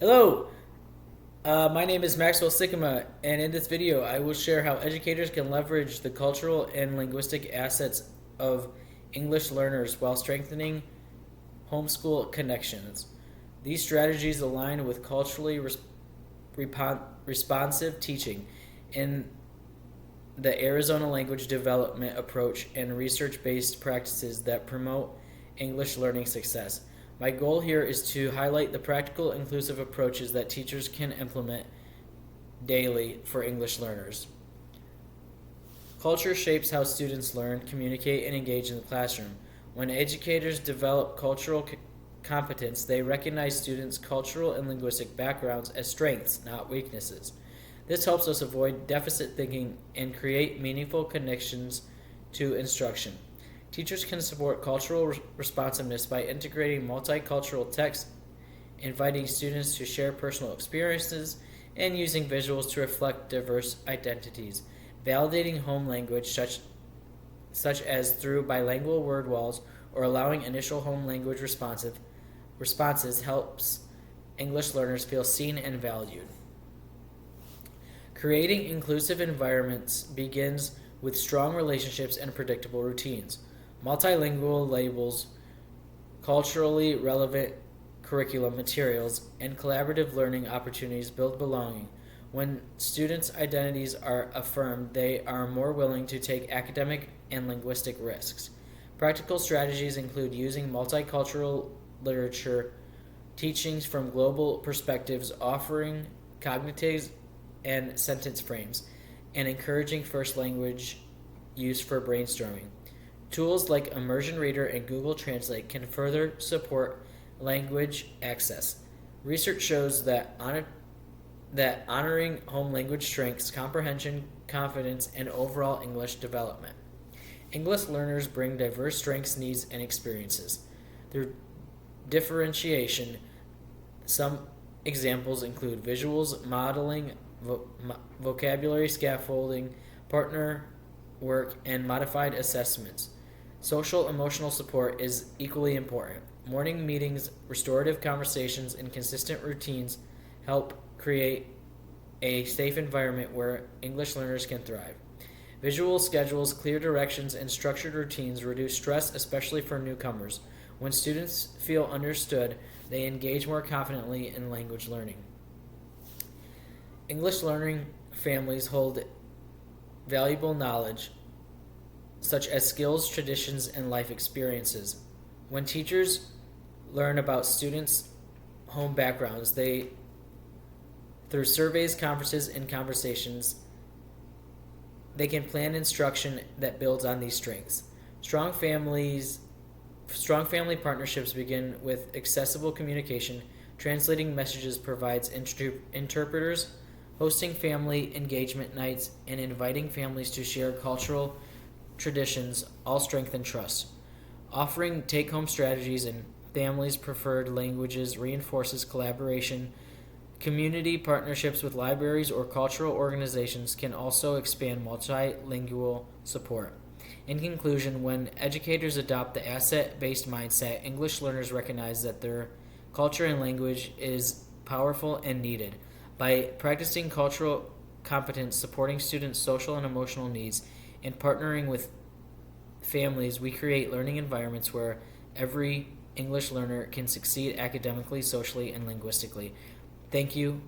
Hello, my name is Maxwell Sycama, and in this video, I will share how educators can leverage the cultural and linguistic assets of English learners while strengthening homeschool connections. These strategies align with culturally responsive teaching in the Arizona language development approach and research based practices that promote English learning success. My goal here is to highlight the practical, inclusive approaches that teachers can implement daily for English learners. Culture shapes how students learn, communicate, and engage in the classroom. When educators develop cultural competence, they recognize students' cultural and linguistic backgrounds as strengths, not weaknesses. This helps us avoid deficit thinking and create meaningful connections to instruction. Teachers can support cultural responsiveness by integrating multicultural text, inviting students to share personal experiences, and using visuals to reflect diverse identities. Validating home language, such as through bilingual word walls or allowing initial home language responses, helps English learners feel seen and valued. Creating inclusive environments begins with strong relationships and predictable routines. Multilingual labels, culturally relevant curriculum materials, and collaborative learning opportunities build belonging. When students' identities are affirmed, they are more willing to take academic and linguistic risks. Practical strategies include using multicultural literature, teachings from global perspectives, offering cognitive and sentence frames, and encouraging first language use for brainstorming. Tools like Immersion Reader and Google Translate can further support language access. Research shows that honoring home language strengths comprehension, confidence, and overall English development. English learners bring diverse strengths, needs, and experiences. Through differentiation, some examples include visuals, modeling, vocabulary scaffolding, partner work, and modified assessments. Social emotional support is equally important. Morning meetings, restorative conversations, and consistent routines help create a safe environment where English learners can thrive. Visual schedules, clear directions, and structured routines reduce stress, especially for newcomers. When students feel understood, they engage more confidently in language learning. English learning families hold valuable knowledge, such as skills, traditions, and life experiences. When teachers learn about students' home backgrounds, through surveys, conferences, and conversations, they can plan instruction that builds on these strengths. Strong family partnerships begin with accessible communication. Translating messages provides interpreters, hosting family engagement nights, and inviting families to share cultural traditions all strengthen trust. Offering take-home strategies in families' preferred languages reinforces collaboration. Community partnerships with libraries or cultural organizations can also expand multilingual support. In conclusion, when educators adopt the asset-based mindset, English learners recognize that their culture and language is powerful and needed. By practicing cultural competence, supporting students' social and emotional needs, and partnering with families, we create learning environments where every English learner can succeed academically, socially, and linguistically. Thank you